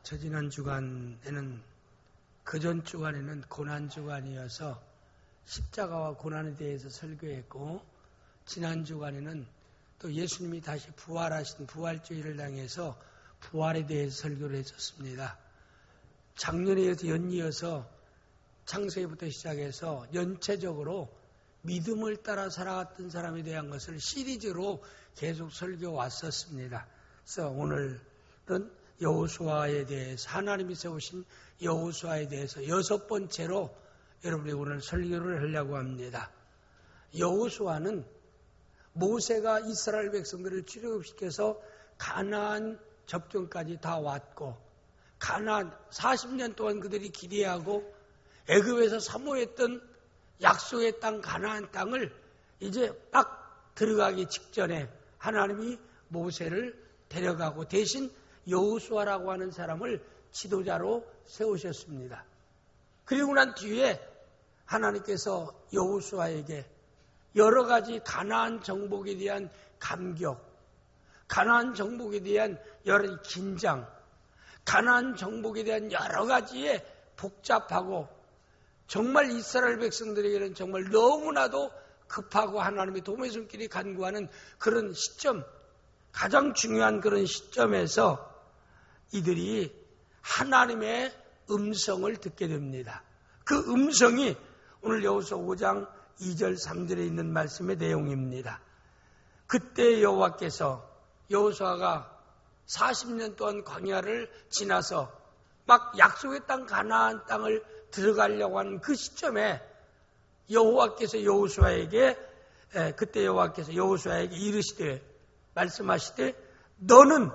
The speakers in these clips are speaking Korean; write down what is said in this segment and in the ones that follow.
저 지난 주간에는 그전 주간에는 고난 주간이어서 십자가와 고난에 대해서 설교했고, 지난 주간에는 또 예수님이 다시 부활하신 부활주의를 당해서 부활에 대해서 설교를 했었습니다. 작년에 연이어서 창세기부터 시작해서 전체적으로 믿음을 따라 살아갔던 사람에 대한 것을 시리즈로 계속 설교 왔었습니다. 그래서 오늘은 여호수아에 대해서, 하나님이 세우신 여호수아에 대해서 6번째로 여러분이 오늘 설교를 하려고 합니다. 여호수아는 모세가 이스라엘 백성들을 출애굽시켜서 가나안 접경까지 다 왔고, 가나안 40년 동안 그들이 기대하고 애굽에서 사모했던 약속의 땅 가나안 땅을 이제 딱 들어가기 직전에 하나님이 모세를 데려가고 대신 여호수아라고 하는 사람을 지도자로 세우셨습니다. 그리고 난 뒤에 하나님께서 여호수아에게 여러 가지 가나안 정복에 대한 감격, 가나안 정복에 대한 여러 긴장, 가나안 정복에 대한 여러 가지의 복잡하고 정말 이스라엘 백성들에게는 정말 너무나도 급하고 하나님의 도움의 손길이 간구하는 그런 시점, 가장 중요한 그런 시점에서 이들이 하나님의 음성을 듣게 됩니다. 그 음성이 오늘 여호수아 5장 2절 3절에 있는 말씀의 내용입니다. 그때 여호와께서, 여호수아가 40년 동안 광야를 지나서 막 약속의 땅 가나안 땅을 들어가려고 하는 그 시점에 여호와께서 여호수아에게, 그때 여호와께서 여호수아에게 이르시되, 말씀하시되, 너는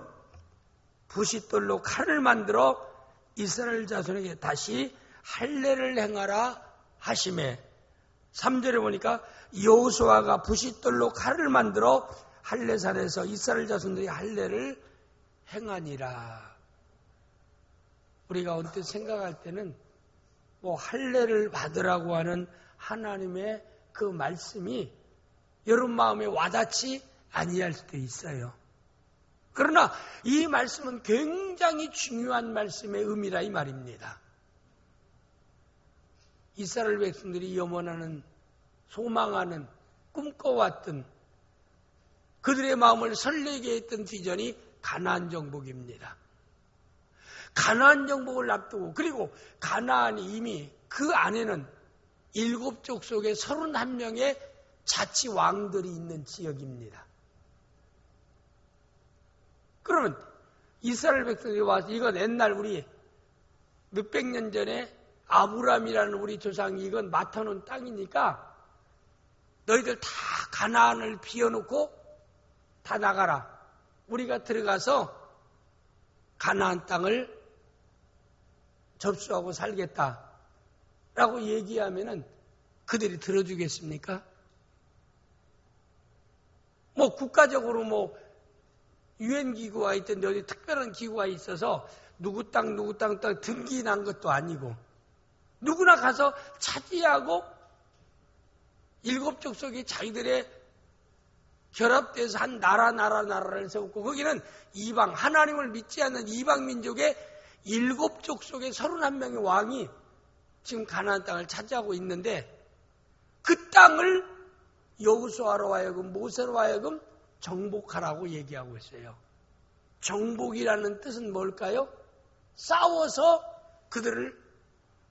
부싯돌로 칼을 만들어 이스라엘 자손에게 다시 할례를 행하라 하시매, 3절에 보니까 여호수아가 부싯돌로 칼을 만들어 할례산에서 이스라엘 자손들이 할례를 행하니라. 우리가 언뜻 생각할 때는 할례를 받으라고 하는 하나님의 그 말씀이 여러분 마음에 와닿지 아니할 수도 있어요. 그러나 이 말씀은 굉장히 중요한 말씀의 의미라 이 말입니다. 이스라엘 백성들이 염원하는, 소망하는, 꿈꿔왔던, 그들의 마음을 설레게 했던 비전이 가나안 정복입니다. 가나안 정복을 앞두고, 그리고 가나안이 이미 그 안에는 7족속의 31명의 자치 왕들이 있는 지역입니다. 그러면 이스라엘 백성들이 와서, 이건 옛날 우리 몇백 년 전에 아브람이라는 우리 조상이 이건 맡아놓은 땅이니까 너희들 다 가나안을 비워놓고 다 나가라. 우리가 들어가서 가나안 땅을 접수하고 살겠다라고 얘기하면은 그들이 들어주겠습니까? 국가적으로 유엔 기구가 있던데 어디 특별한 기구가 있어서 누구 땅 등기 난 것도 아니고, 누구나 가서 차지하고 7족속이 자기들의 결합돼서 한 나라를 세웠고, 거기는 이방, 하나님을 믿지 않는 이방 민족의 7족속의 31명의 왕이 지금 가나안 땅을 차지하고 있는데, 그 땅을 여호수아로 하여금, 모세로 하여금 정복하라고 얘기하고 있어요. 정복이라는 뜻은 뭘까요? 싸워서 그들을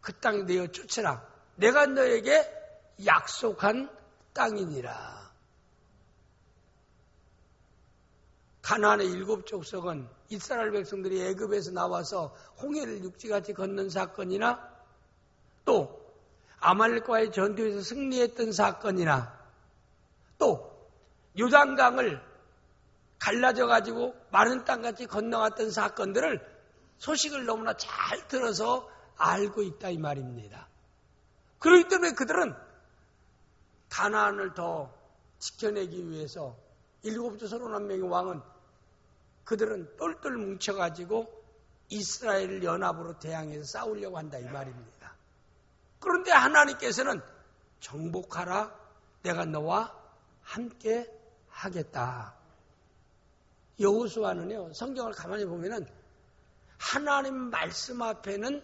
그 땅에 내어 쫓으라. 내가 너에게 약속한 땅이니라. 가나안의 7족속은 이스라엘 백성들이 애굽에서 나와서 홍해를 육지같이 건넌 사건이나, 또 아말렉과의 전투에서 승리했던 사건이나, 또 요단강을 갈라져 가지고 마른 땅같이 건너갔던 사건들을 소식을 너무나 잘 들어서 알고 있다 이 말입니다. 그렇기 때문에 그들은 가나안을 더 지켜내기 위해서 7족 31명의 왕은 그들은 똘똘 뭉쳐가지고 이스라엘을 연합으로 대항해서 싸우려고 한다 이 말입니다. 그런데 하나님께서는 정복하라, 내가 너와 함께 하겠다. 여호수아는요, 성경을 가만히 보면은 하나님 말씀 앞에는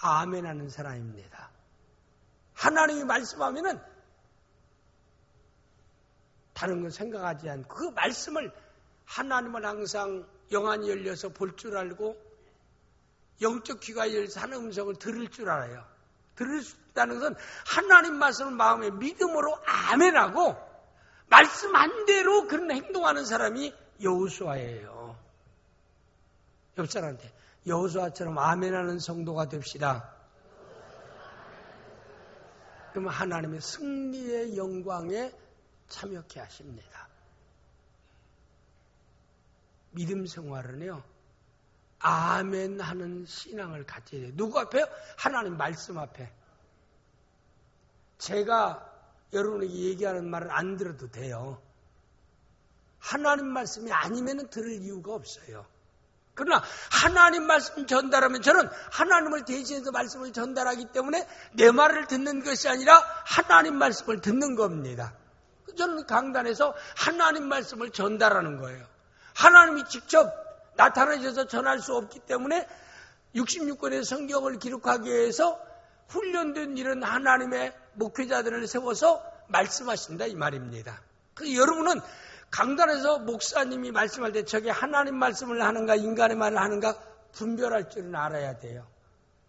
아멘하는 사람입니다. 하나님이 말씀하면은 다른 건 생각하지 않고 그 말씀을 하나님은 항상 영안이 열려서 볼 줄 알고 영적 귀가 열려서 하나님 음성을 들을 줄 알아요. 들을 수 있다는 것은 하나님 말씀을 마음에 믿음으로 아멘하고 말씀한 대로 그런 행동하는 사람이 여호수아예요. 옆 사람한테 여호수아처럼 아멘하는 성도가 됩시다. 그러면 하나님의 승리의 영광에 참여케 하십니다. 믿음 생활은요, 아멘 하는 신앙을 가져야 돼요. 누구 앞에요? 하나님 말씀 앞에. 제가 여러분에게 얘기하는 말을 안 들어도 돼요. 하나님 말씀이 아니면 들을 이유가 없어요. 그러나 하나님 말씀 전달하면 저는 하나님을 대신해서 말씀을 전달하기 때문에 내 말을 듣는 것이 아니라 하나님 말씀을 듣는 겁니다. 저는 강단에서 하나님 말씀을 전달하는 거예요. 하나님이 직접 나타나셔서 전할 수 없기 때문에 66권의 성경을 기록하기 위해서 훈련된 이런 하나님의 목회자들을 세워서 말씀하신다 이 말입니다. 그래서 여러분은 강단에서 목사님이 말씀할 때 저게 하나님 말씀을 하는가 인간의 말을 하는가 분별할 줄은 알아야 돼요.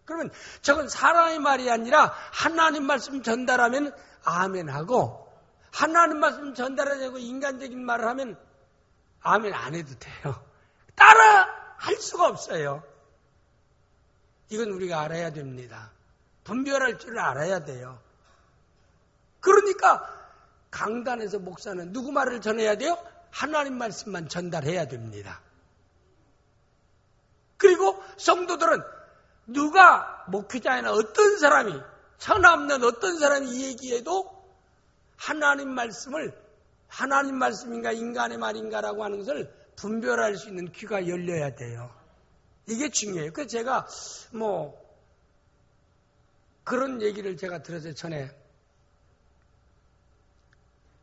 그러면 저건 사람의 말이 아니라 하나님 말씀 전달하면 아멘하고 하나님 말씀 전달하려고 인간적인 말을 하면 아멘 안 해도 돼요. 따라 할 수가 없어요. 이건 우리가 알아야 됩니다. 분별할 줄 알아야 돼요. 그러니까 강단에서 목사는 누구 말을 전해야 돼요? 하나님 말씀만 전달해야 됩니다. 그리고 성도들은 누가 목회자나 어떤 사람이 천하 없는 어떤 사람이 이 얘기해도 하나님 말씀을 하나님 말씀인가 인간의 말인가라고 하는 것을 분별할 수 있는 귀가 열려야 돼요. 이게 중요해요. 그래서 제가 그런 얘기를 제가 들었어요. 전에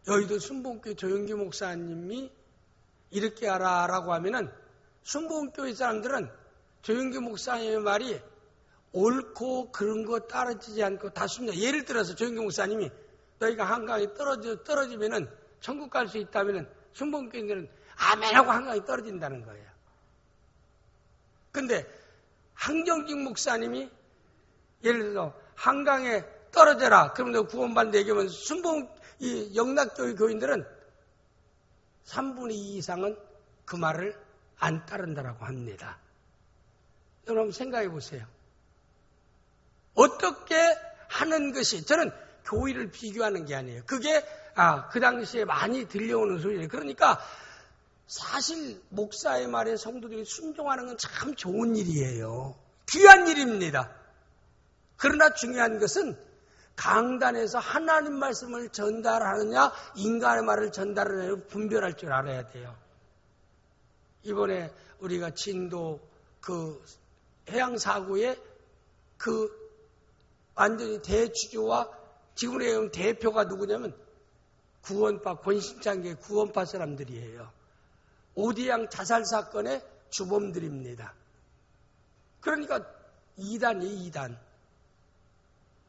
여의도 순복음교회 조영기 목사님이 이렇게 하라라고 하면은 순복음교회 사람들은 조영기 목사님의 말이 옳고 그런 거 따라지지 않고 다 순종. 예를 들어서 조영기 목사님이 너희가 한강에 떨어지면은 천국 갈 수 있다면은 순복음교회들은 아멘하고 한강에 떨어진다는 거예요. 근데 한경직 목사님이 예를 들어서 한강에 떨어져라. 그럼 너 구원받는다 얘기하면 이 영락교회 교인들은 3분의 2 이상은 그 말을 안 따른다라고 합니다. 여러분 생각해 보세요. 어떻게 하는 것이 저는 교회를 비교하는 게 아니에요. 그게 그 당시에 많이 들려오는 소리예요. 그러니까 사실 목사의 말에 성도들이 순종하는 건 참 좋은 일이에요. 귀한 일입니다. 그러나 중요한 것은 강단에서 하나님 말씀을 전달하느냐 인간의 말을 전달하느냐 분별할 줄 알아야 돼요. 이번에 우리가 진도 그 해양사고의 그 완전히 대주주와 지금의 대표가 누구냐면 구원파 권신창계 구원파 사람들이에요. 오디양 자살 사건의 주범들입니다. 그러니까 2단이 2단.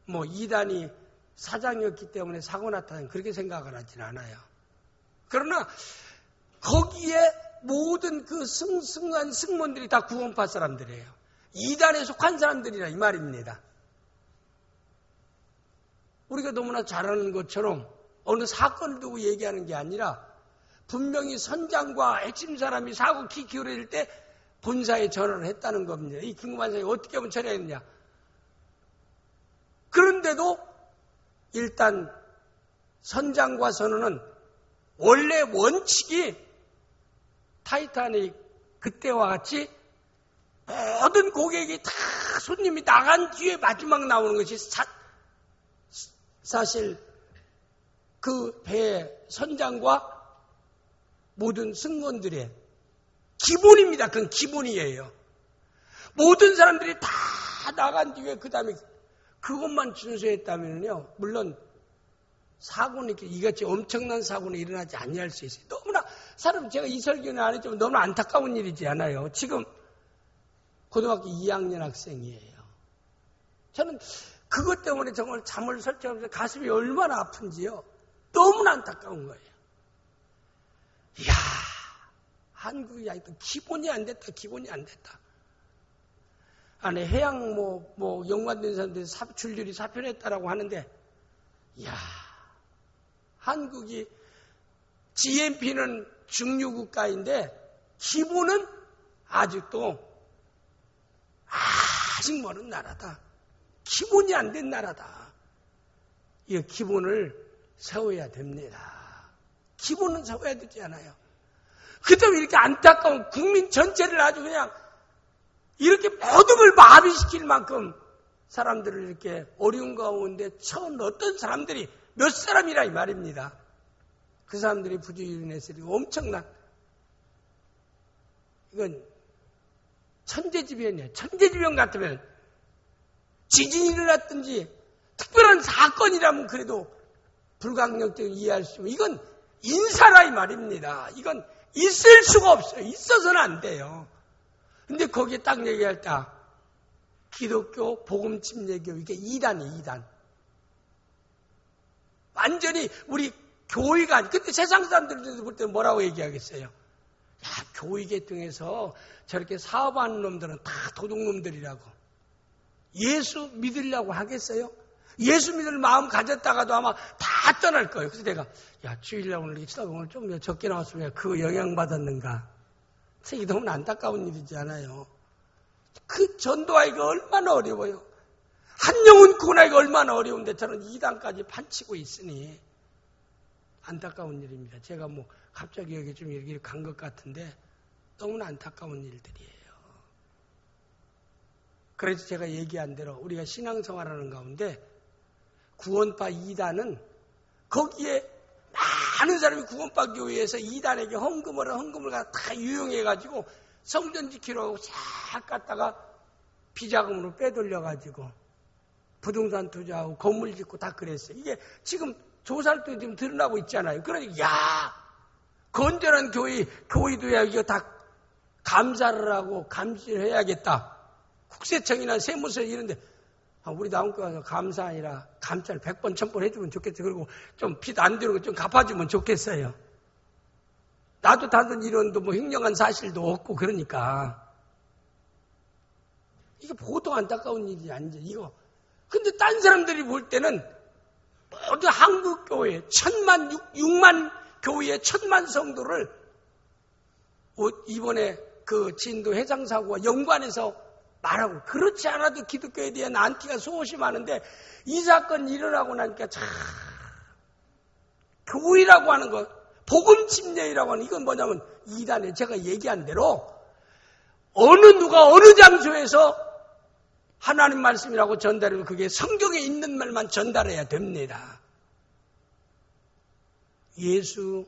2단이 사장이었기 때문에 사고 났다는 그렇게 생각을 하진 않아요. 그러나 거기에 모든 그 승승한 승무원들이 다 구원파 사람들이에요. 2단에 속한 사람들이라 이 말입니다. 우리가 너무나 잘 아는 것처럼 어느 사건을 두고 얘기하는 게 아니라 분명히 선장과 핵심 사람이 사고 키 기울일 때 본사에 전화를 했다는 겁니다. 이 긴급한 상황이 어떻게 하면 처리했느냐. 그런데도 일단 선장과 선원은 원래 원칙이 타이타닉 그때와 같이 모든 고객이 다 손님이 나간 뒤에 마지막 나오는 것이 사실 그 배의 선장과 모든 승무원들의 기본입니다. 그건 기본이에요. 모든 사람들이 다 나간 뒤에 그 다음에 그것만 준수했다면요. 물론 사고는 이같이 엄청난 사고는 일어나지 아니할 수 있어요. 너무나 제가 이 설교는 안 했지만 너무나 안타까운 일이지 않아요. 지금 고등학교 2학년 학생이에요. 저는 그것 때문에 정말 잠을 설치하면서 가슴이 얼마나 아픈지요. 너무나 안타까운 거예요. 이야, 한국이 아직도 기본이 안 됐다, 기본이 안 됐다. 안에 해양 연관된 사람들이 줄줄이 사표냈다라고 하는데, 이야, 한국이 GNP는 중류 국가인데 기본은 아직도 아직 멀은 나라다. 기본이 안 된 나라다. 이 기본을 세워야 됩니다. 기본은 세워야 되지 않아요. 그 때문에 이렇게 안타까운 국민 전체를 아주 그냥 이렇게 모든 걸 마비시킬 만큼 사람들을 이렇게 어려운 가운데 쳐넣었던 사람들이 몇 사람이라 이 말입니다. 그 사람들이 부주의로 인해서 엄청난, 이건 천재지변이에요. 천재지변 같으면 지진이 일어났든지 특별한 사건이라면 그래도 불가항력적으로 이해할 수 있고, 이건 인사라 이 말입니다. 이건 있을 수가 없어요. 있어서는 안 돼요. 근데 거기에 딱 얘기할 때 기독교 복음침례교 이게 2단이에요. 2단. 완전히 우리 교회가, 근데 세상 사람들도 볼 때 뭐라고 얘기하겠어요? 야, 교회 계통에서 저렇게 사업하는 놈들은 다 도둑놈들이라고. 예수 믿으려고 하겠어요? 예수 믿을 마음 가졌다가도 아마 다 떠날 거예요. 그래서 내가, 야, 주일날 오늘 오늘 좀 적게 나왔으면 그거 영향받았는가? 이게 너무 안타까운 일이지 않아요? 그 전도하기가 얼마나 어려워요. 한 영혼 구원하기가 얼마나 어려운데 저는 2단까지 판치고 있으니 안타까운 일입니다. 제가 갑자기 여기 좀 여기 간 것 같은데 너무나 안타까운 일들이에요. 그래서 제가 얘기한 대로 우리가 신앙생활하는 가운데 구원파 2단은 거기에 많은 사람이 구원파 교회에서 2단에게 헌금을 다 유용해가지고 성전 지키려고 싹 갔다가 비자금으로 빼돌려가지고 부동산 투자하고 건물 짓고 다 그랬어요. 이게 지금 조사를 또 지금 드러나고 있잖아요. 그러니까, 야, 건전한 교회도야 이거 다 감사를 하고 감시를 해야겠다. 국세청이나 세무서 이런데, 우리 나온교 가서 감사 아니라 감사를 100번, 1000번 해주면 좋겠어요. 그리고 좀 빚 안 되는 거 좀 갚아주면 좋겠어요. 나도 다른 이론도 횡령한 사실도 없고 그러니까. 이게 보통 안타까운 일이 아니죠, 이거. 근데 딴 사람들이 볼 때는 모두 한국교회 6만 교회의 1000만 성도를 이번에 그 진도 해상사고와 연관해서 말하고, 그렇지 않아도 기독교에 대한 안티가 수없이 많은데 이 사건이 일어나고 나니까 참 교회라고 하는 것, 복음침례라고 하는 이건 뭐냐면 2단에 제가 얘기한 대로 누가 어느 장소에서 하나님 말씀이라고 전달해도 그게 성경에 있는 말만 전달해야 됩니다. 예수가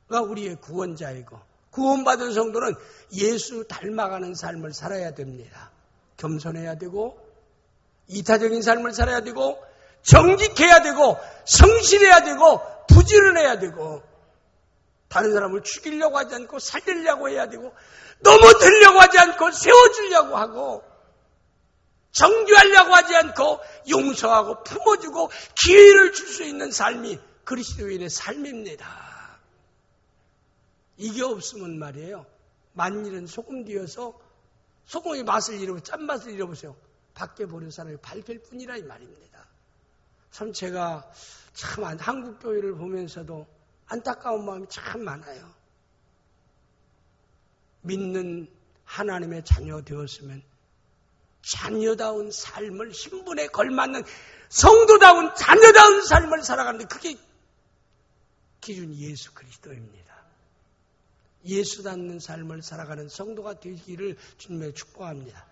우리의 구원자이고 구원받은 성도는 예수 닮아가는 삶을 살아야 됩니다. 겸손해야 되고 이타적인 삶을 살아야 되고 정직해야 되고 성실해야 되고 부지런해야 되고 다른 사람을 죽이려고 하지 않고 살리려고 해야 되고 넘어뜨리려고 하지 않고 세워주려고 하고 정죄하려고 하지 않고 용서하고 품어주고 기회를 줄 수 있는 삶이 그리스도인의 삶입니다. 이게 없으면 말이에요. 만일은 소금 뒤어서 소금의 맛을 잃어보세요. 짠맛을 잃어보세요. 밖에 보는 사람이 밟힐 뿐이라 이 말입니다. 참 제가 참 한국 교회를 보면서도 안타까운 마음이 참 많아요. 믿는 하나님의 자녀 되었으면 자녀다운 삶을 신분에 걸맞는 성도다운 자녀다운 삶을 살아가는데 그게 기준이 예수 그리스도입니다. 예수 닮는 삶을 살아가는 성도가 되기를 주님의 축복합니다.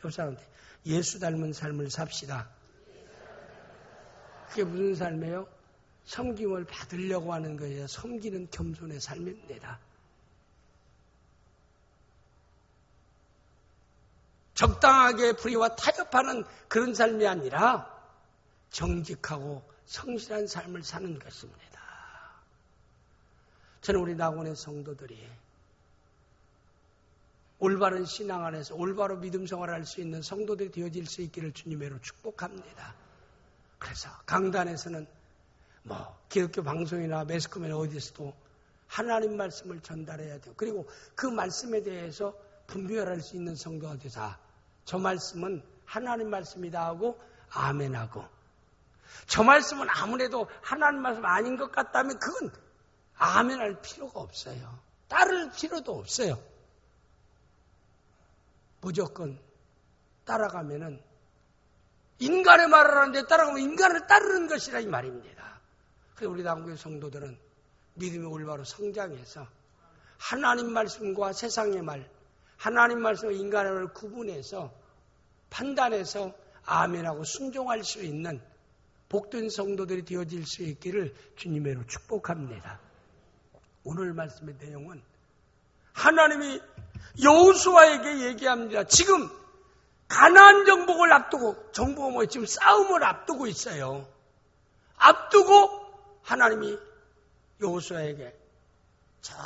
옆 사람한테 예수 닮은 삶을 삽시다. 그게 무슨 삶이에요? 섬김을 받으려고 하는 거예요. 섬기는 겸손의 삶입니다. 적당하게 불의와 타협하는 그런 삶이 아니라 정직하고 성실한 삶을 사는 것입니다. 저는 우리 낙원의 성도들이 올바른 신앙 안에서 올바로 믿음 생활을 할 수 있는 성도들이 되어질 수 있기를 주님으로 축복합니다. 그래서 강단에서는 기독교 방송이나 매스컴이나 어디서도 하나님 말씀을 전달해야 돼요. 그리고 그 말씀에 대해서 분별할 수 있는 성도가 되자. 저 말씀은 하나님 말씀이다 하고 아멘하고, 저 말씀은 아무래도 하나님 말씀 아닌 것 같다면 그건 아멘할 필요가 없어요. 따를 필요도 없어요. 무조건 따라가면은 인간의 말을 하는데 따라가면 인간을 따르는 것이라 이 말입니다. 그래서 우리 당국의 성도들은 믿음의 올바로 성장해서 하나님 말씀과 세상의 말, 하나님 말씀과 인간의 말을 구분해서 판단해서 아멘하고 순종할 수 있는 복된 성도들이 되어질 수 있기를 주님으로 축복합니다. 오늘 말씀의 내용은 하나님이 여호수아에게 얘기합니다. 지금 가나안 정복을 앞두고, 정복은 뭐예요? 지금 싸움을 앞두고 있어요. 앞두고 하나님이 여호수아에게 전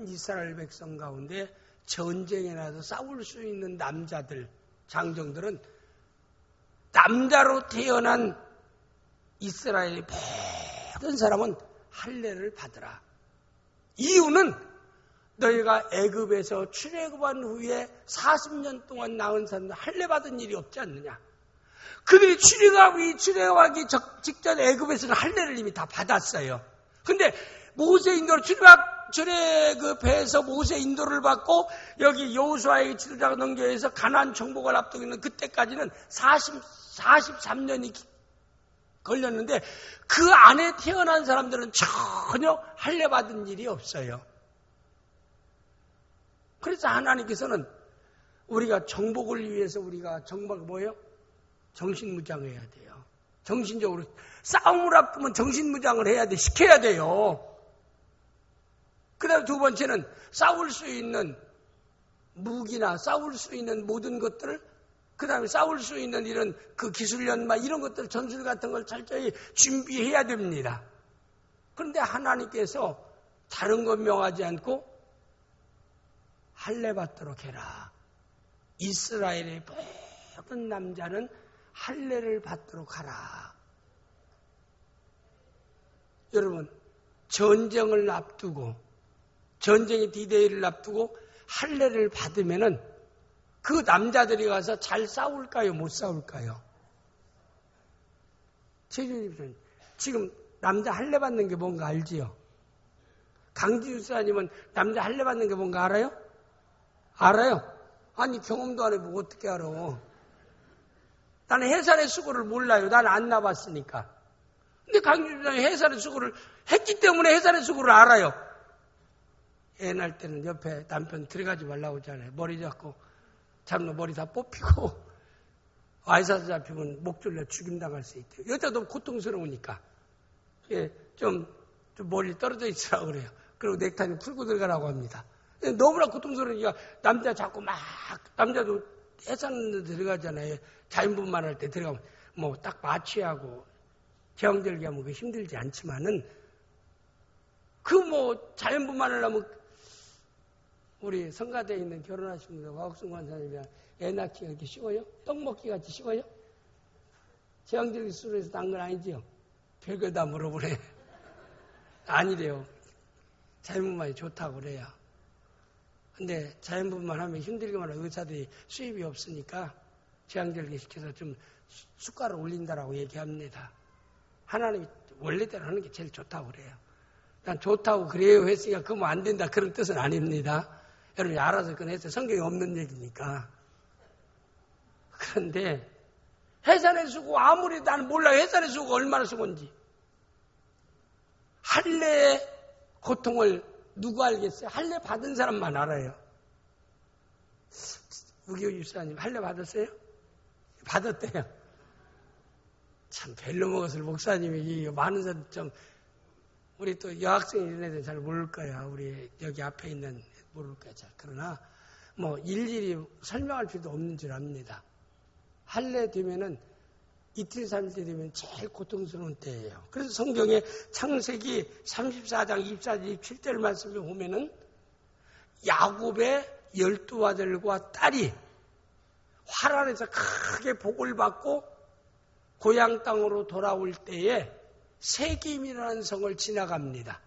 이스라엘 백성 가운데 전쟁에 나서 싸울 수 있는 남자들, 장정들은 남자로 태어난 이스라엘의 모든 사람은 할례를 받으라. 이유는 너희가 애굽에서 출애굽한 후에 40년 동안 낳은 사람들 할례 받은 일이 없지 않느냐. 그들이 출애굽하기 직전 애굽에서는 할례를 이미 다 받았어요. 근데 모세 인도로 출애굽해서 모세 인도를 받고 여기 여호수아에게 지도자가 넘겨서 가나안 정복을 앞두고 있는 그때까지는 43년이 걸렸는데 그 안에 태어난 사람들은 전혀 할례 받은 일이 없어요. 그래서 하나님께서는 우리가 정복을 위해서 우리가 정말 뭐예요? 정신무장해야 돼요. 정신적으로 싸움을 앞두면 정신무장을 해야 돼. 시켜야 돼요. 그 다음에 두 번째는 싸울 수 있는 무기나 싸울 수 있는 모든 것들을, 그 다음에 싸울 수 있는 이런 그 기술연마 이런 것들, 전술 같은 걸 철저히 준비해야 됩니다. 그런데 하나님께서 다른 것 명하지 않고 할례 받도록 해라. 이스라엘의 모든 남자는 할례를 받도록 하라. 여러분, 전쟁을 앞두고, 전쟁의 디데이를 앞두고 할례를 받으면은 그 남자들이 가서 잘 싸울까요? 못 싸울까요? 지금 남자 할례 받는 게 뭔가 알지요? 강지우 사님은 남자 할례 받는 게 뭔가 알아요? 알아요? 아니 경험도 안 해보고 어떻게 알아? 나는 해산의 수고를 몰라요. 나는 안 나봤으니까. 근데 강지우 사님이 해산의 수고를 했기 때문에 해산의 수고를 알아요. 애 날 때는 옆에 남편 들어가지 말라고 하잖아요. 머리 잡고 잡는 머리 다 뽑히고 와이사스 잡히면 목줄려 죽임당할 수 있대요. 여자 너무 고통스러우니까 좀 멀리 떨어져 있으라고 그래요. 그리고 넥타이는 풀고 들어가라고 합니다. 너무나 고통스러우니까 남자 자꾸 막, 남자도 해산에 들어가잖아요. 자연분만 할 때 들어가면 뭐 딱 마취하고 제왕절개 하면 그 힘들지 않지만은 그 뭐 자연분만 하려면 우리 성가대에 있는 결혼하신 분들 화옥순 관사님이랑 애 낳기가 이렇게 쉬워요? 떡 먹기 같이 쉬워요? 제왕절개 수로에서 난 건 아니지요? 별걸 다 물어보네. 아니래요. 자연분만이 좋다고 그래요. 근데 자연분만 하면 힘들기만 하고 의사들이 수입이 없으니까 제왕절개 시켜서 좀 수가를 올린다라고 얘기합니다. 하나님이 원래대로 하는 게 제일 좋다고 그래요. 난 좋다고 그래요 했으니까 그러면 안 된다 그런 뜻은 아닙니다. 여러분이 알아서 그건 해서 성경에 없는 얘기니까. 그런데 해산의 수고 아무리 나는 몰라요. 해산의 수고가 얼마나 수고인지. 할례의 고통을 누가 알겠어요? 할례 받은 사람만 알아요. 우기호 집사님 할례 받았어요? 받았대요. 참 별로 먹었을 목사님이 많은 사람 좀 우리 또 여학생 이런 애들 잘 모를 거야. 우리 여기 앞에 있는 모를 거야. 잘. 그러나 뭐 일일이 설명할 필요도 없는 줄 압니다. 할례 되면은 이틀 3일 되면 제일 고통스러운 때예요. 그래서 성경에 창세기 34장 24절 27절 말씀을 보면은 야곱의 12 아들과 딸이 화란에서 크게 복을 받고 고향 땅으로 돌아올 때에 세겜이라는 성을 지나갑니다.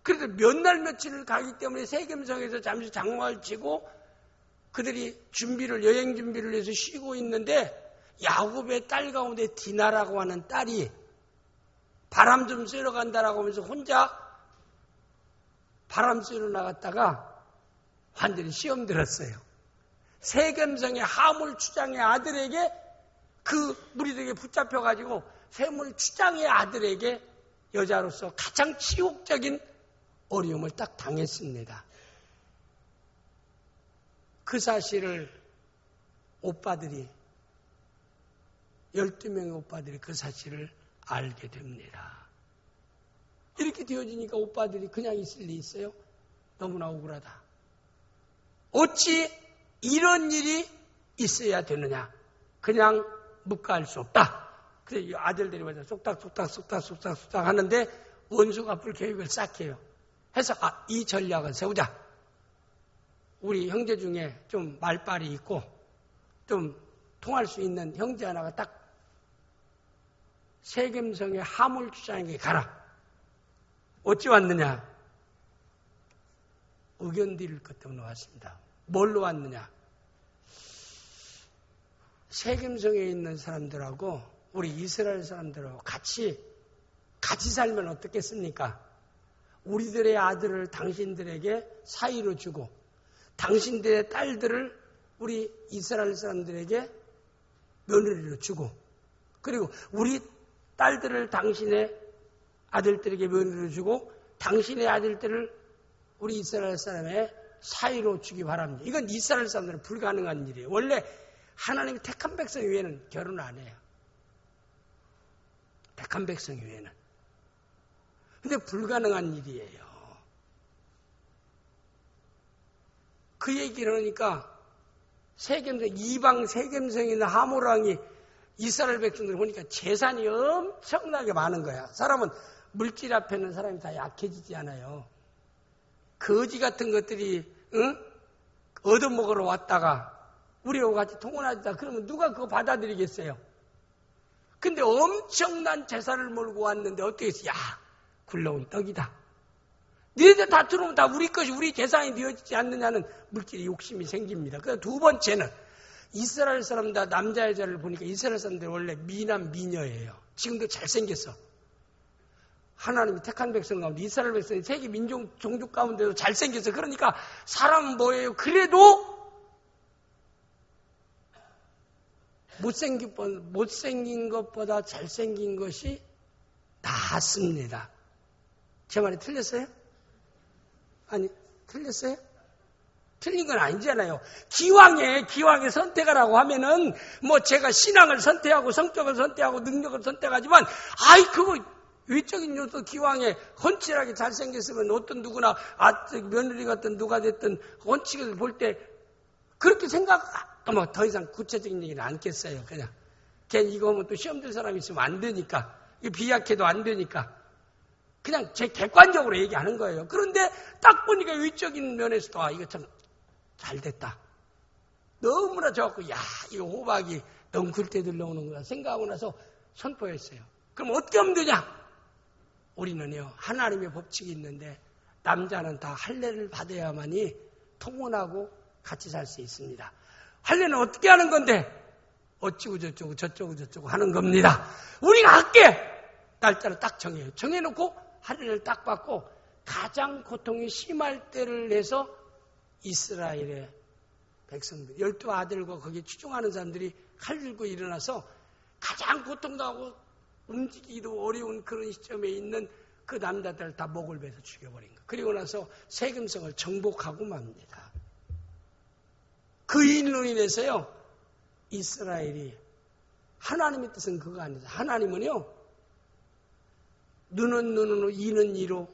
그래도 몇 날 며칠을 가기 때문에 세겜성에서 잠시 장마를 치고 그들이 여행 준비를 해서 쉬고 있는데 야곱의 딸 가운데 디나라고 하는 딸이 바람 좀 쐬러 간다라고 하면서 혼자 바람 쐬러 나갔다가 완전히 시험 들었어요. 세겜성의 하물 추장의 아들에게 그 무리들에게 붙잡혀가지고 세물 추장의 아들에게 여자로서 가장 치욕적인 어려움을 딱 당했습니다. 그 사실을 12명의 오빠들이 그 사실을 알게 됩니다. 이렇게 되어지니까 오빠들이 그냥 있을 리 있어요? 너무나 억울하다. 어찌 이런 일이 있어야 되느냐? 그냥 묵과할 수 없다. 그래서 아들들이 와서 쏙닥 하는데 원수가 불계획을 싹 해요. 해서 이 전략을 세우자. 우리 형제 중에 좀 말빨이 있고 좀 통할 수 있는 형제 하나가 딱 세겜성의 하물 추장에게 가라. 어찌 왔느냐? 의견 드릴 것 때문에 왔습니다. 뭘로 왔느냐? 세겜성에 있는 사람들하고 우리 이스라엘 사람들하고 같이 살면 어떻겠습니까? 우리들의 아들을 당신들에게 사이로 주고 당신들의 딸들을 우리 이스라엘 사람들에게 며느리로 주고 그리고 우리 딸들을 당신의 아들들에게 며느리로 주고 당신의 아들들을 우리 이스라엘 사람의 사이로 주기 바랍니다. 이건 이스라엘 사람들은 불가능한 일이에요. 원래 하나님이 택한 백성 외에는 결혼 안 해요. 택한 백성 외에는. 근데 불가능한 일이에요. 그 얘기를 하니까 이방 세겜성에 있는 하모랑이 이스라엘 백성들 보니까 재산이 엄청나게 많은 거야. 사람은 물질 앞에는 사람이 다 약해지지 않아요. 거지 같은 것들이 얻어먹으러 왔다가 우리하고 같이 통혼하자 그러면 누가 그거 받아들이겠어요? 근데 엄청난 재산을 몰고 왔는데 어떻게 했어? 야, 굴러온 떡이다. 너희들 다 들어오면 다 우리 것이 우리 재산이 되어지지 않느냐는 물질의 욕심이 생깁니다. 그래서 두 번째는 이스라엘 사람들 남자 여자를 보니까 이스라엘 사람들 원래 미남 미녀예요. 지금도 잘생겼어. 하나님이 택한 백성 가운데 이스라엘 백성이 세계 민족 종족 가운데도 잘생겼어. 그러니까 사람은 뭐예요? 그래도 못생긴 것보다 잘생긴 것이 낫습니다. 제 말이 틀렸어요? 아니, 틀렸어요? 틀린 건 아니잖아요. 기왕에 선택하라고 하면은, 제가 신앙을 선택하고, 성격을 선택하고, 능력을 선택하지만, 그거, 외적인 요소 기왕에 헌칠하게 잘생겼으면 어떤 누구나, 며느리 같든 누가 됐든, 헌칠을 볼 때, 그렇게 더 이상 구체적인 얘기는 않겠어요. 그냥. 괜히 이거 하면 또 시험 들 사람이 있으면 안 되니까. 이거 비약해도 안 되니까. 그냥 제 객관적으로 얘기하는 거예요. 그런데 딱 보니까 외적인 면에서도 이거 참 잘 됐다. 너무나 좋았고 이거 호박이 넝쿨 때 들러오는구나 생각하고 나서 선포했어요. 그럼 어떻게 하면 되냐? 우리는요 하나님의 법칙이 있는데 남자는 다 할례를 받아야만이 통혼하고 같이 살 수 있습니다. 할례는 어떻게 하는 건데? 어찌고 저쩌고 하는 겁니다. 우리가 할게! 날짜를 딱 정해요. 정해놓고 할례를 딱 받고 가장 고통이 심할 때를 해서 이스라엘의 백성들, 12 아들과 거기에 추종하는 사람들이 칼 들고 일어나서 가장 고통당하고 움직이기도 어려운 그런 시점에 있는 그 남자들을 다 목을 베서 죽여버린 거예요. 그리고 나서 세겜성을 정복하고 맙니다. 그 일로 인해서요, 이스라엘이 하나님의 뜻은 그거 아니죠. 하나님은요, 눈은 눈으로, 이는 이로,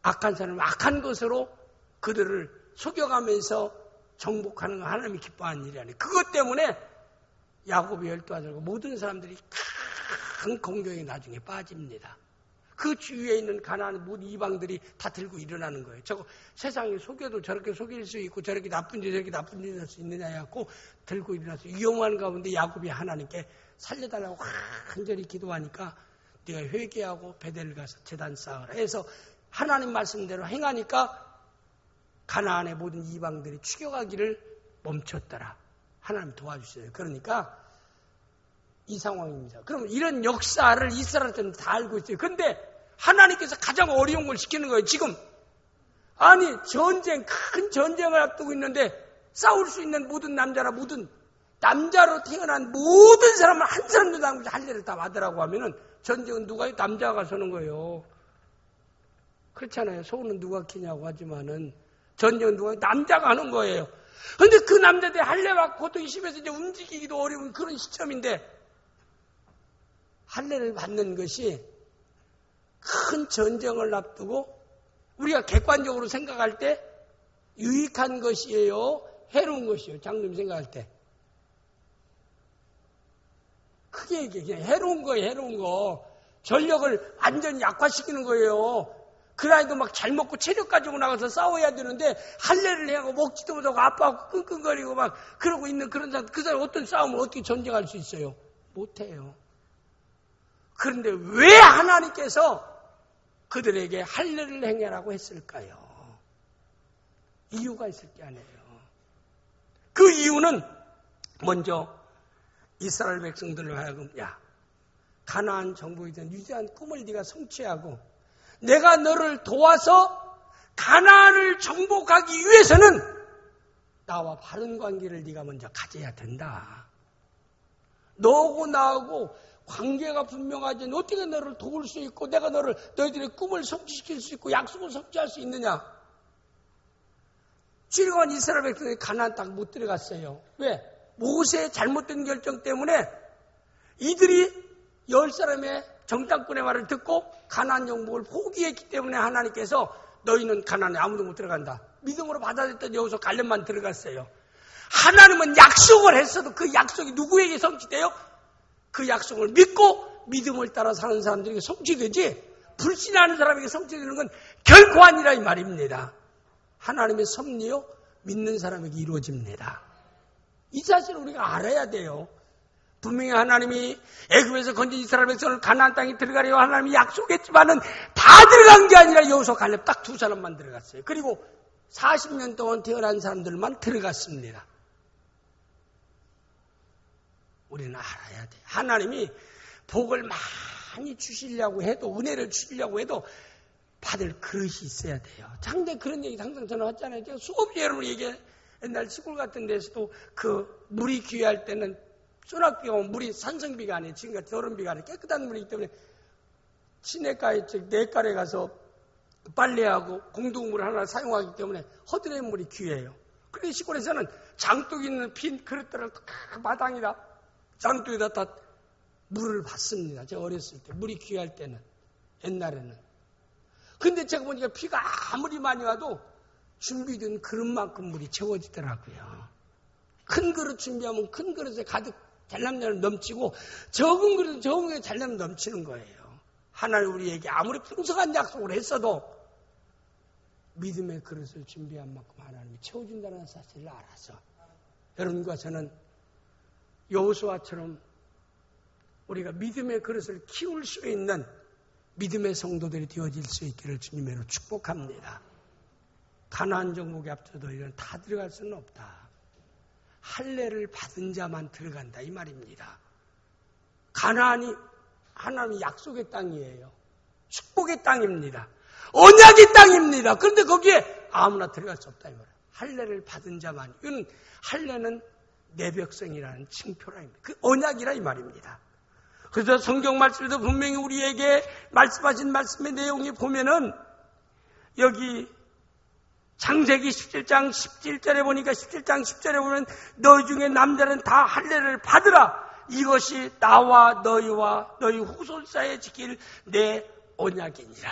악한 사람은 악한 것으로 그들을 속여가면서 정복하는 건 하나님이 기뻐하는 일이 아니에요. 그것 때문에 야곱의 12 아들과 모든 사람들이 큰 공경에 나중에 빠집니다. 그 주위에 있는 가난한 모든 이방들이 다 들고 일어나는 거예요. 저거 세상에 속여도 저렇게 속일 수 있고 저렇게 나쁜 짓 저렇게 나쁜 짓 할 수 있느냐 해갖고 들고 일어나서 위험한 가운데 야곱이 하나님께 살려달라고 간절히 기도하니까 네가 회개하고 베델을 가서 제단 쌓으라 해서 하나님 말씀대로 행하니까 가나안의 모든 이방들이 추격하기를 멈췄더라. 하나님 도와주셔요. 그러니까 이 상황입니다. 그럼 이런 역사를 이스라엘은 다 알고 있어요. 근데 하나님께서 가장 어려운 걸 시키는 거예요. 지금 아니 전쟁, 큰 전쟁을 앞두고 있는데 싸울 수 있는 모든 남자라 모든 남자로 태어난 모든 사람은 한 사람도 남지 할례를 다 받으라고 하면은 전쟁은 누가 해요? 남자가 서는 거예요. 그렇잖아요. 소는 누가 키냐고 하지만은 전쟁은 누가 해요? 남자가 하는 거예요. 근데 그 남자들이 할례와 고통이 심해서 이제 움직이기도 어려운 그런 시점인데 할례를 받는 것이 큰 전쟁을 앞두고 우리가 객관적으로 생각할 때 유익한 것이에요? 해로운 것이에요? 장님 생각할 때. 크게 얘기해. 그냥 해로운 거예요, 해로운 거. 전력을 완전히 약화시키는 거예요. 그 나이도 막 잘 먹고 체력 가지고 나가서 싸워야 되는데 할례를 해하고 먹지도 못하고 아파하고 끙끙거리고 막 그러고 있는 그런 사람, 그 사람 어떤 싸움을 어떻게 전쟁할 수 있어요? 못해요. 그런데 왜 하나님께서 그들에게 할례를 행하라고 했을까요? 이유가 있을 게 아니에요. 그 이유는 먼저 이스라엘 백성들로 하여금 야 가나안 정복에 대한 위대한 꿈을 네가 성취하고 내가 너를 도와서 가나안을 정복하기 위해서는 나와 바른 관계를 네가 먼저 가져야 된다. 너하고 나하고 관계가 분명하지 어떻게 너를 도울 수 있고 내가 너희들의 꿈을 성취시킬 수 있고 약속을 성취할 수 있느냐. 출애굽한 이스라엘 백성이 가나안 땅 못 들어갔어요. 왜? 모세의 잘못된 결정 때문에 이들이 10사람의 정탐꾼의 말을 듣고 가나안 정복을 포기했기 때문에 하나님께서 너희는 가나안에 아무도 못 들어간다. 믿음으로 받아들였던 여호수아 갈렙만 들어갔어요. 하나님은 약속을 했어도 그 약속이 누구에게 성취돼요? 그 약속을 믿고 믿음을 따라 사는 사람들에게 성취되지 불신하는 사람에게 성취되는 건 결코 아니라 이 말입니다. 하나님의 섭리요 믿는 사람에게 이루어집니다. 이 사실을 우리가 알아야 돼요. 분명히 하나님이 애굽에서 건진 이스라엘 백성을 가나안 땅에 들어가려고 하나님이 약속했지만은 다 들어간 게 아니라 여호수아 갈렙 딱 2사람만 들어갔어요. 그리고 40년 동안 태어난 사람들만 들어갔습니다. 우리는 알아야 돼. 하나님이 복을 많이 주시려고 해도 은혜를 주시려고 해도 받을 그릇이 있어야 돼요. 장대 그런 얘기 항상 저는 했잖아요. 제가 수없이 여러분 얘기해. 옛날 시골 같은 데서도 그 물이 귀할 때는 소낙비가 오면 물이 산성비가 아니에요. 지금같이 더러운비가 아니에요. 깨끗한 물이기 때문에 시내가에 내가에 가서 빨래하고 공동물 하나 사용하기 때문에 허드렛 물이 귀해요. 그런데 시골에서는 장독 있는 빈 그릇들을 다 마당이다. 장독에다 다 물을 받습니다. 제가 어렸을 때 물이 귀할 때는 옛날에는. 근데 제가 보니까 비가 아무리 많이 와도 준비된 그릇만큼 물이 채워지더라고요. 큰 그릇 준비하면 큰 그릇에 가득 잘나면 넘치고 적은 그릇은 적은 그릇에 잘나면 넘치는 거예요. 하나님 우리에게 아무리 풍성한 약속을 했어도 믿음의 그릇을 준비한 만큼 하나님이 채워준다는 사실을 알아서 여러분과 저는 여호수아처럼 우리가 믿음의 그릇을 키울 수 있는 믿음의 성도들이 되어질 수 있기를 주님으로 축복합니다. 가나안 정복에 앞서도 이런 다 들어갈 수는 없다. 할례를 받은 자만 들어간다 이 말입니다. 가나안이 하나님의 약속의 땅이에요. 축복의 땅입니다. 언약의 땅입니다. 그런데 거기에 아무나 들어갈 수 없다 이 말이에요. 할례를 받은 자만. 이건 할례는 내 백성이라는 칭표라입니다. 그 언약이라 이 말입니다. 그래서 성경 말씀에도 분명히 우리에게 말씀하신 말씀의 내용이 보면은 여기 창세기 17장 17절에 보니까 17장 10절에 보면 너희 중에 남자는 다 할례를 받으라. 이것이 나와 너희와 너희 후손 사이에 지킬 내 언약이니라.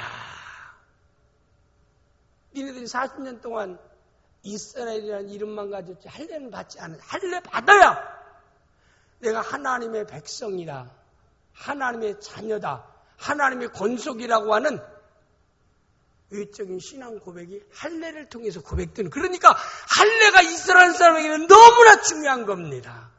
니네들이 40년 동안 이스라엘이라는 이름만 가졌지 할례는 받지 않아. 할례 받아야 내가 하나님의 백성이다. 하나님의 자녀다. 하나님의 권속이라고 하는 외적인 신앙 고백이 할례를 통해서 고백되는, 그러니까 할례가 이스라엘 사람에게는 너무나 중요한 겁니다.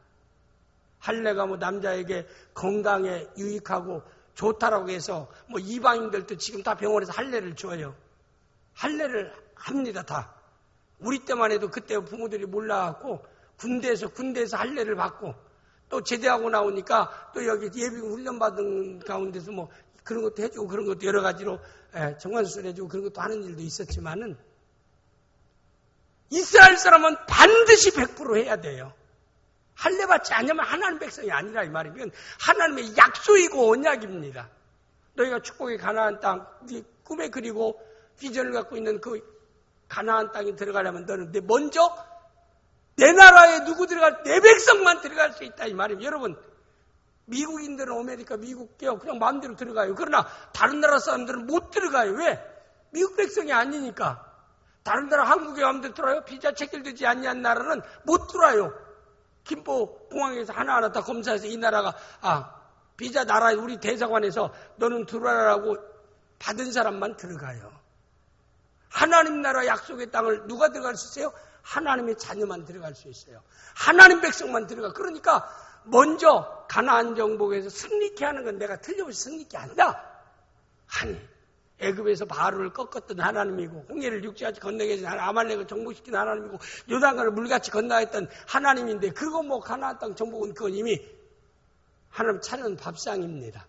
할례가 뭐 남자에게 건강에 유익하고 좋다라고 해서 뭐 이방인들도 지금 다 병원에서 할례를 줘요. 할례를 합니다, 다. 우리 때만 해도 그때 부모들이 몰라갖고 군대에서 할례를 받고, 또 제대하고 나오니까 또 여기 예비군 훈련받은 가운데서 뭐 그런 것도 해주고 그런 것도 여러 가지로 정관수술 해주고 그런 것도 하는 일도 있었지만은, 이스라엘 사람은 반드시 100% 해야 돼요. 할례 받지 않으면 하나님 백성이 아니라 이 말이면 하나님의 약속이고 언약입니다. 너희가 축복의 가나안 땅, 네 꿈에 그리고 비전을 갖고 있는 그 가나안 땅에 들어가려면 너는 먼저 내 나라에 누구 들어갈, 내 백성만 들어갈 수 있다 이 말이에요. 여러분, 미국인들은 아메리카, 미국 그냥 마음대로 들어가요. 그러나 다른 나라 사람들은 못 들어가요. 왜? 미국 백성이 아니니까. 다른 나라 한국에 마음대로 들어와요. 비자 체결되지 않는 나라는 못 들어와요. 김포 공항에서 하나하나 다 검사해서 이 나라가 비자 나라에 우리 대사관에서 너는 들어와라고 받은 사람만 들어가요. 하나님 나라 약속의 땅을 누가 들어갈 수 있어요? 하나님의 자녀만 들어갈 수 있어요. 하나님 백성만 들어가. 그러니까 먼저 가나안 정복에서 승리케 하는 건 내가 틀림없이 승리케 한다. 아니, 애굽에서 바로를 꺾었던 하나님이고, 홍해를 육지같이 건너게 해준 아말렉을 정복시킨 하나님이고, 요단강을 물같이 건너했던 하나님인데, 그거 뭐 가나안 땅 정복은 그건 이미 하나님 차려놓은 밥상입니다.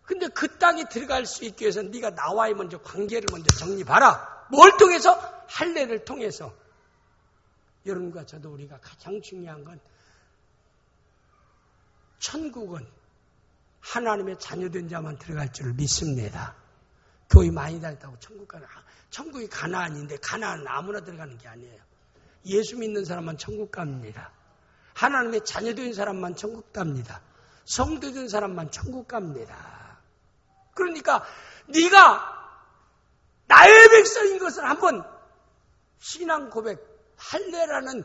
근데 그 땅에 들어갈 수 있기 위해서는 네가 나와의 먼저 관계를 먼저 정립하라. 뭘 통해서? 할례를 통해서. 여러분과 저도 우리가 가장 중요한 건, 천국은 하나님의 자녀된 자만 들어갈 줄을 믿습니다. 교회 많이 다녔다고 천국이 가나안인데 가나안은 아무나 들어가는 게 아니에요. 예수 믿는 사람만 천국 갑니다. 하나님의 자녀된 사람만 천국 갑니다. 성도된 사람만 천국 갑니다. 그러니까 네가 나의 백성인 것을 한번 신앙 고백, 할례라는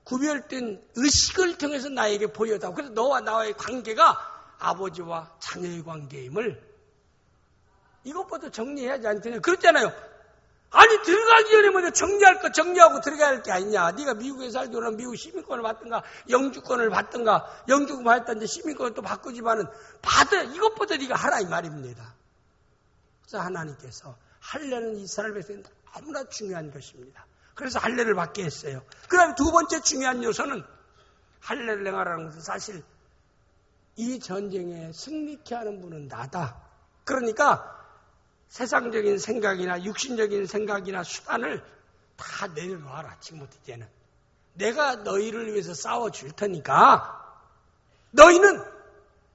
구별된 의식을 통해서 나에게 보여다오. 그래서 너와 나와의 관계가 아버지와 자녀의 관계임을 이것부터 정리해야지 않겠냐. 그렇잖아요. 아니, 들어가기 전에 먼저 정리할 거 정리하고 들어가야 할 게 아니냐. 네가 미국에 살더라 미국 시민권을 받든가 영주권을 받든가, 영주권 받았다는데 시민권을 또 바꾸지만은 받아. 이것부터 네가 하라 이 말입니다. 그래서 하나님께서 할례는 이스라엘 백성에 너무나 중요한 것입니다. 그래서 할례를 받게 했어요. 그 다음에 두 번째 중요한 요소는, 할례를 행하라는 것은 사실 이 전쟁에 승리케 하는 분은 나다. 그러니까 세상적인 생각이나 육신적인 생각이나 수단을 다 내려놓아라. 지금부터 이제는 내가 너희를 위해서 싸워줄 테니까 너희는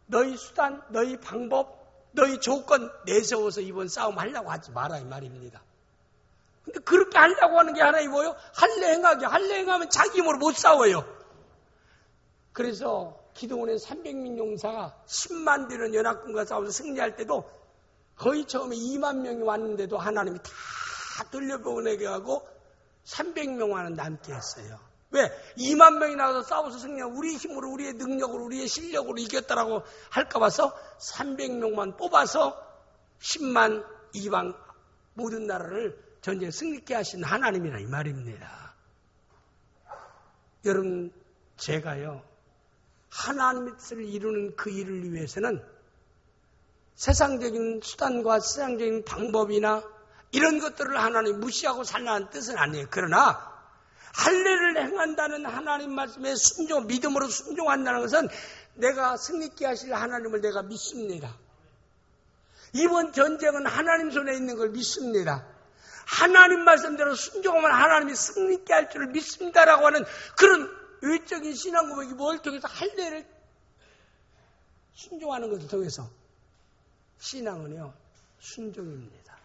너희 수단, 너희 방법, 너희 조건 내세워서 이번 싸움 하려고 하지 마라 이 말입니다. 근데 그렇게 하려고 하는 게 하나이 뭐예요? 할례 행하게. 할례 행하면 자기 힘으로 못 싸워요. 그래서 기도원의 300명 용사가 10만 되는 연합군과 싸워서 승리할 때도 거의 처음에 2만 명이 왔는데도 하나님이 다 돌려보내게 하고 300명만은 남게 했어요. 왜? 2만 명이 나와서 싸워서 승리하고 우리의 힘으로, 우리의 능력으로, 우리의 실력으로 이겼다라고 할까 봐서 300명만 뽑아서 10만 이방 모든 나라를 전쟁에 승리케 하신 하나님이라 이 말입니다. 여러분, 제가요, 하나님의 뜻을 이루는 그 일을 위해서는 세상적인 수단과 세상적인 방법이나 이런 것들을 하나님 무시하고 살라는 뜻은 아니에요. 그러나 할례를 행한다는 하나님 말씀에 믿음으로 순종한다는 것은 내가 승리케 하실 하나님을 내가 믿습니다. 이번 전쟁은 하나님 손에 있는 걸 믿습니다. 하나님 말씀대로 순종하면 하나님이 승리케 할 줄을 믿습니다라고 하는 그런 외적인 신앙 고백이 뭘 통해서? 할례를 순종하는 것을 통해서. 신앙은요, 순종입니다.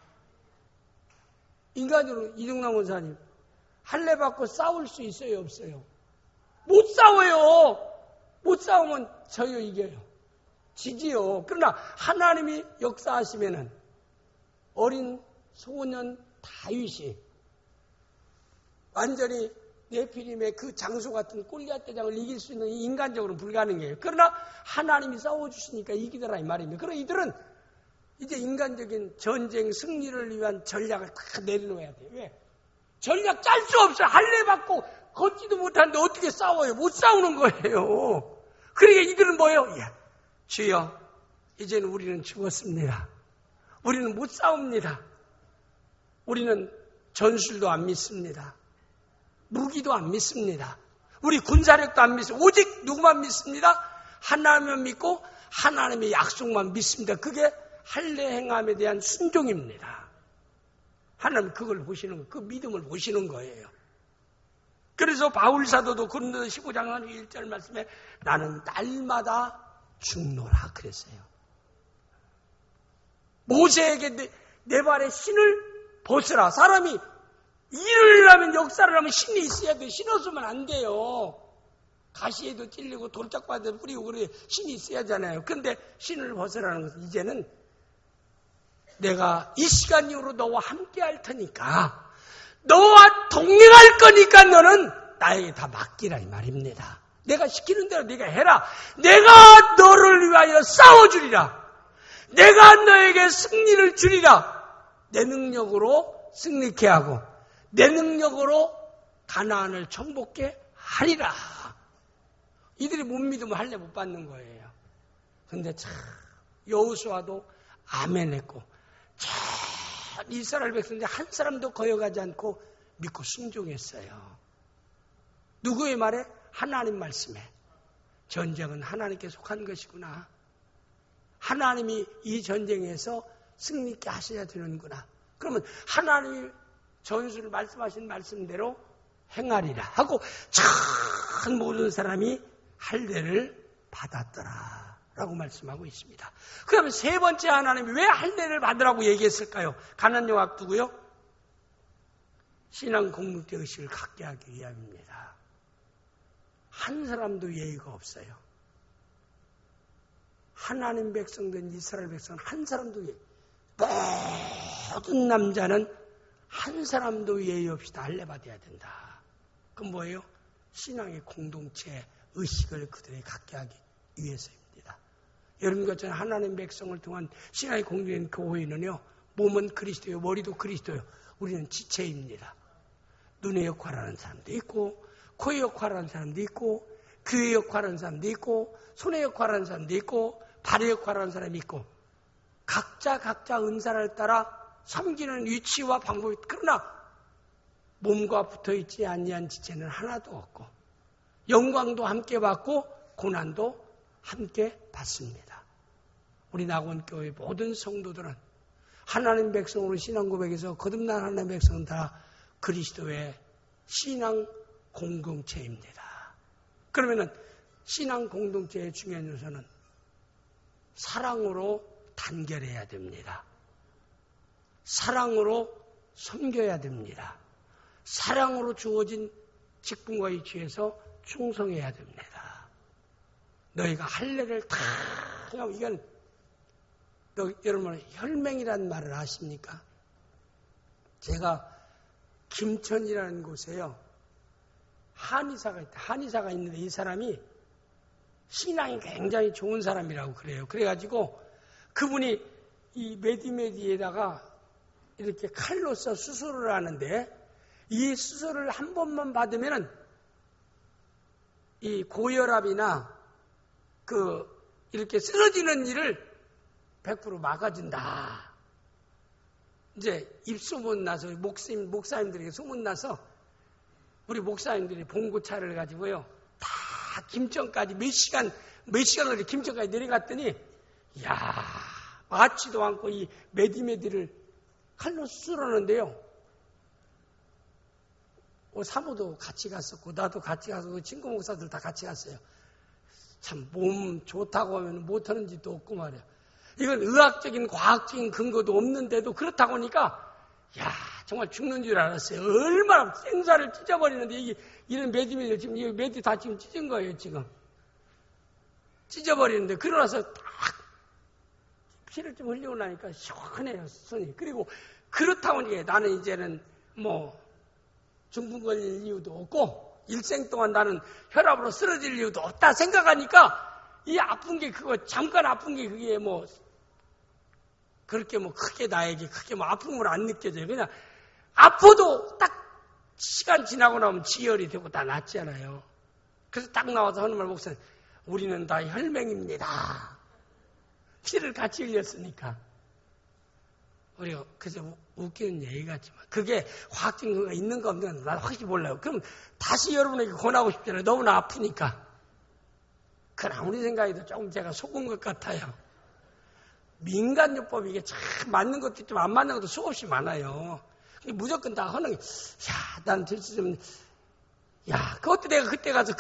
인간으로 이동남 원사님, 할례 받고 싸울 수 있어요, 없어요? 못 싸워요. 못 싸우면 저요 이겨요. 지지요. 그러나 하나님이 역사하시면은 어린 소년 다윗이 완전히 네피림의 그 장수 같은 골리앗 대장을 이길 수 있는 인간적으로는 불가능해요. 그러나 하나님이 싸워주시니까 이기더라 이 말입니다. 그러나 이들은 이제 인간적인 전쟁 승리를 위한 전략을 다 내려놓아야 돼요. 왜? 전략 짤 수 없어요. 할례 받고 걷지도 못하는데 어떻게 싸워요? 못 싸우는 거예요. 그러니까 이들은 뭐예요? 주여, 이제는 우리는 죽었습니다. 우리는 못 싸웁니다. 우리는 전술도 안 믿습니다. 무기도 안 믿습니다. 우리 군사력도 안 믿습니다. 오직 누구만 믿습니다? 하나님만 믿고 하나님의 약속만 믿습니다. 그게 할례 행함에 대한 순종입니다. 하나님 그걸 보시는 거예요. 그 믿음을 보시는 거예요. 그래서 바울 사도도 고린도서 15장 1절 말씀에 나는 날마다 죽노라 그랬어요. 모세에게 내 발에 신을 벗으라. 사람이 일을 하면 역사를 하면 신이 있어야 돼요. 신 없으면 안 돼요. 가시에도 찔리고 돌짝바닥에 뿌리고 그래 신이 있어야 하잖아요. 근데 신을 벗으라는 것은 이제는 내가 이 시간 이후로 너와 함께 할 테니까 너와 동행할 거니까 너는 나에게 다 맡기라 이 말입니다. 내가 시키는 대로 네가 해라. 내가 너를 위하여 싸워주리라. 내가 너에게 승리를 주리라. 내 능력으로 승리케 하고 내 능력으로 가나안을 정복케 하리라. 이들이 못 믿으면 할례 못 받는 거예요. 근데 참 여호수아도 아멘 했고 참 이스라엘 백성들 한 사람도 거역하지 않고 믿고 순종했어요. 누구의 말에? 하나님 말씀에. 전쟁은 하나님께 속한 것이구나. 하나님이 이 전쟁에서 승리있게 하셔야 되는구나. 그러면 하나님이 전술을 말씀하신 말씀대로 행하리라 하고 참 모든 사람이 할례를 받았더라 라고 말씀하고 있습니다. 그러면 세 번째 하나님이 왜 할례를 받으라고 얘기했을까요? 가난용 앞두고요. 신앙 공동체 의식을 갖게 하기 위함입니다. 한 사람도 예의가 없어요. 하나님 백성된 이스라엘 백성은 한 사람도 모든 남자는 한 사람도 예의 없이 다 할례 받아야 된다. 그건 뭐예요? 신앙의 공동체 의식을 그들에게 갖게 하기 위해서입니다. 여러분 것처럼 하나님 백성을 통한 신앙의 공동체인 교회는요, 몸은 그리스도요, 머리도 그리스도요. 우리는 지체입니다. 눈의 역할하는 사람도 있고, 코의 역할하는 사람도 있고, 귀의 역할하는 사람도 있고, 손의 역할하는 사람도 있고, 발의 역할하는 사람이 있고, 각자 은사를 따라 섬기는 위치와 방법이, 그러나 몸과 붙어있지 아니한 지체는 하나도 없고 영광도 함께 받고 고난도 함께 받습니다. 우리 낙원교회 모든 성도들은 하나님 백성으로 신앙 고백에서 거듭난 하나님 백성은 다 그리스도의 신앙 공동체입니다. 그러면은 신앙 공동체의 중요한 요소는 사랑으로 단결해야 됩니다. 사랑으로 섬겨야 됩니다. 사랑으로 주어진 직분과 위치에서 충성해야 됩니다. 너희가 할례를 다 하면 이건 여러분 혈맹이라는 말을 아십니까? 제가 김천이라는 곳에요. 한의사가 있는데 이 사람이 신앙이 굉장히 좋은 사람이라고 그래요. 그래가지고 그분이 이 메디메디에다가 이렇게 칼로서 수술을 하는데 이 수술을 한 번만 받으면은 이 고혈압이나 이렇게 쓰러지는 일을 100% 막아준다. 이제 입소문 나서 목사님들에게 소문나서 우리 목사님들이 봉고차를 가지고요. 다 김천까지 몇 시간을 김천까지 내려갔더니 이야 맞지도 않고 이 메디메디를 칼로 수술하는데요. 사모도 같이 갔었고 나도 같이 가서 친구 목사들 다 같이 갔어요. 참 몸 좋다고 하면 못하는 짓도 없고 말이야. 이건 의학적인 과학적인 근거도 없는데도 그렇다고 하니까 야 정말 죽는 줄 알았어요. 얼마나 생사를 찢어버리는데 이런 메디메디 지금 이 메디 다 지금 찢은 거예요. 지금 찢어버리는데 그러나서 딱 피를 좀 흘리고 나니까 시원해요 손이. 그리고 그렇다고 하니까 나는 이제는 중풍 걸릴 이유도 없고 일생 동안 나는 혈압으로 쓰러질 이유도 없다 생각하니까 이 아픈 게 그거 잠깐 아픈 게 그게 뭐 그렇게 뭐 크게 나에게 크게 뭐 아픔을 안 느껴져요. 그냥 아파도 딱 시간 지나고 나면 지혈이 되고 다 낫잖아요. 그래서 딱 나와서 하는 말 목사님, 우리는 다 혈맹입니다. 피를 같이 흘렸으니까. 우리가 그래서 웃기는 얘기 같지만 그게 화학 증거가 있는 거 없는 건 난 확실히 몰라요. 그럼 다시 여러분에게 권하고 싶잖아요. 너무나 아프니까. 그건 아무리 생각해도 조금 제가 속은 것 같아요. 민간요법이 이게 참 맞는 것도 있지만 안 맞는 것도 수없이 많아요. 무조건 다 하는 게, 야, 난 될 수 있으면, 야, 그것도 내가 그때 가서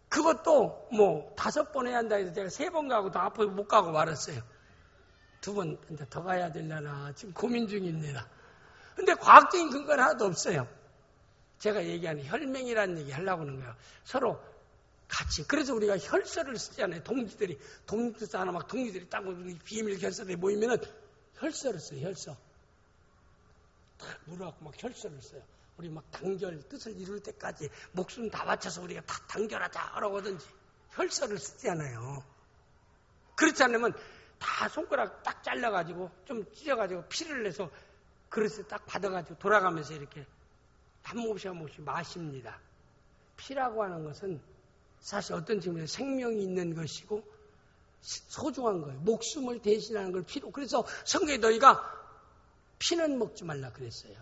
그것도 뭐 5번 해야 한다 해서 제가 3번 가고 더 아파서 못 가고 말았어요. 2번 이제 더 가야 되려나 지금 고민 중입니다. 근데 과학적인 근거는 하나도 없어요. 제가 얘기하는 혈맹이라는 얘기 하려고 하는 거예요. 서로 같이. 그래서 우리가 혈서를 쓰잖아요. 독립투사 하나 막 동지들이 딱 비밀 결사대에 모이면은 혈서를 써요. 혈서. 딱 물어갖고 막 혈서를 써요. 우리 막 단결, 뜻을 이룰 때까지 목숨 다 바쳐서 우리가 다 단결하자 하라고 하든지 혈서를 쓰잖아요. 그렇지 않으면 다 손가락 딱 잘라가지고 좀 찢어가지고 피를 내서 그릇에 딱 받아가지고 돌아가면서 이렇게 한 모금씩 한 모금씩 마십니다. 피라고 하는 것은 사실 어떤 측면에서 생명이 있는 것이고 소중한 거예요. 목숨을 대신하는 걸 피로. 그래서 성경에 너희가 피는 먹지 말라 그랬어요.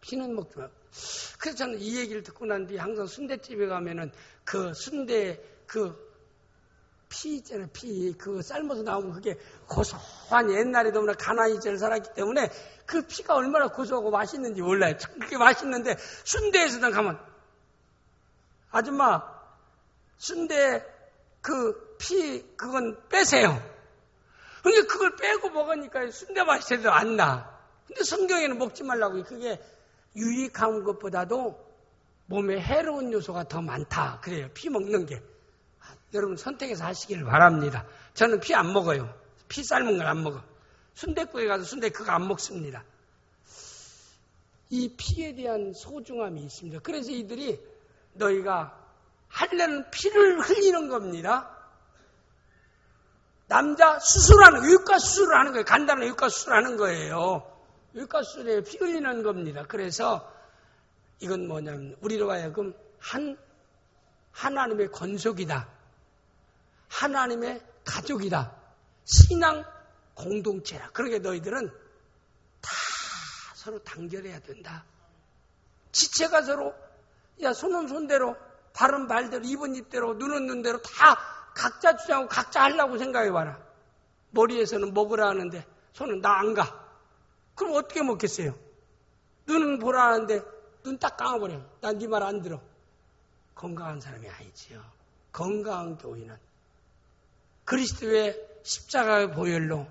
피는 먹지 말라. 그래서 저는 이 얘기를 듣고 난 뒤에 항상 순대집에 가면은 그 순대 피 있잖아요. 피. 그거 삶아서 나오면 그게 고소한 옛날에 너무나 가난이 잘 살았기 때문에 그 피가 얼마나 고소하고 맛있는지 몰라요. 그게 맛있는데 순대에서는 가면 아줌마 순대 그 피 그건 빼세요. 근데 그걸 빼고 먹으니까 순대 맛이 제대로 안 나. 근데 성경에는 먹지 말라고. 그게 유익한 것보다도 몸에 해로운 요소가 더 많다. 그래요. 피 먹는 게. 여러분 선택해서 하시길 바랍니다. 저는 피 안 먹어요. 피 삶은 걸 안 먹어. 순댓국에 가서 순대 그거 안 먹습니다. 이 피에 대한 소중함이 있습니다. 그래서 이들이 너희가 하려는 피를 흘리는 겁니다. 남자 수술하는, 의과 수술을 하는 거예요. 간단한 의과 수술하는 거예요. 의과 수술에 피 흘리는 겁니다. 그래서 이건 뭐냐면 우리로 하여금 하나님의 권속이다. 하나님의 가족이다. 신앙 공동체라. 그러게 너희들은 다 서로 단결해야 된다. 지체가 서로 야 손은 손대로 발은 발대로 입은 입대로 눈은 눈대로 다 각자 주장하고 각자 하려고 생각해봐라. 머리에서는 먹으라 하는데 손은 나 안 가. 그럼 어떻게 먹겠어요? 눈은 보라 하는데 눈 딱 감아버려. 난 네 말 안 들어. 건강한 사람이 아니지요. 건강한 교회는 그리스도의 십자가의 보혈로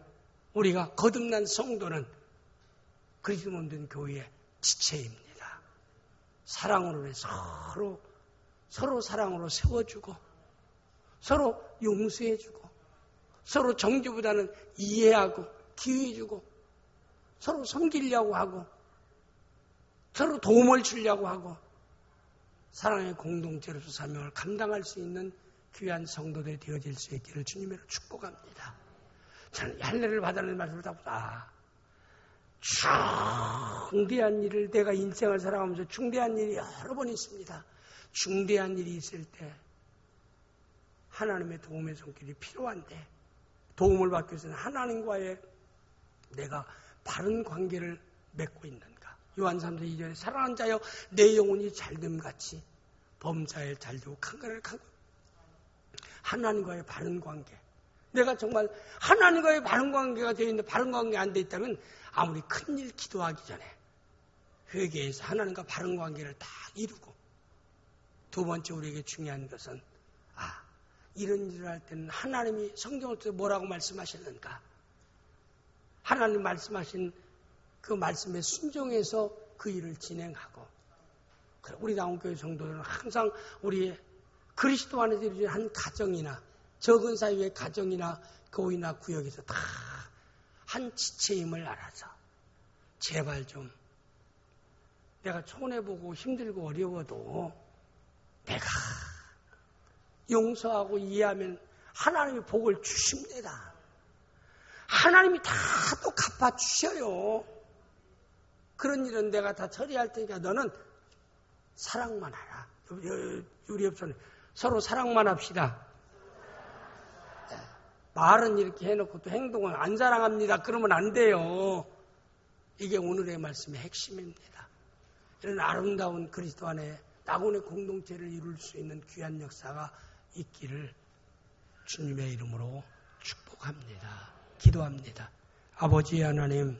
우리가 거듭난 성도는 그리스도 몸된 교회의 지체입니다. 사랑으로 서로 사랑으로 세워주고 서로 용서해주고 서로 정죄보다는 이해하고 기회주고 서로 섬기려고 하고 서로 도움을 주려고 하고 사랑의 공동체로서 사명을 감당할 수 있는 귀한 성도들이 되어질 수 있기를 주님으로 축복합니다. 저는 할례를 받아내는 말씀을 다 보다 중대한 일을 내가 인생을 살아가면서 중대한 일이 여러 번 있습니다. 중대한 일이 있을 때 하나님의 도움의 손길이 필요한데 도움을 받기 위해서는 하나님과의 내가 바른 관계를 맺고 있는가. 요한 3서 2절에 사랑하는 자여 내 영혼이 잘됨같이 범사에 잘되고 강건을 강건. 하나님과의 바른 관계. 내가 정말 하나님과의 바른 관계가 되어 있는데 바른 관계가 안 되어 있다면 아무리 큰일 기도하기 전에 회개해서 하나님과 바른 관계를 다 이루고 두 번째 우리에게 중요한 것은 이런 일을 할 때는 하나님이 성경을 통해 뭐라고 말씀하셨는가. 하나님 말씀하신 그 말씀에 순종해서 그 일을 진행하고 우리 나온교회 성도들은 항상 우리의 그리스도 안에서 이루어진 한 가정이나 적은 사이의 가정이나 교회나 구역에서 다 한 지체임을 알아서 제발 좀 내가 손해보고 힘들고 어려워도 내가 용서하고 이해하면 하나님이 복을 주십니다. 하나님이 다 또 갚아주셔요. 그런 일은 내가 다 처리할 테니까 너는 사랑만 하라. 우리 옆손에 서로 사랑만 합시다. 말은 이렇게 해놓고 또 행동은 안 사랑합니다. 그러면 안 돼요. 이게 오늘의 말씀의 핵심입니다. 이런 아름다운 그리스도 안에 낙원의 공동체를 이룰 수 있는 귀한 역사가 있기를 주님의 이름으로 축복합니다. 기도합니다. 아버지 하나님,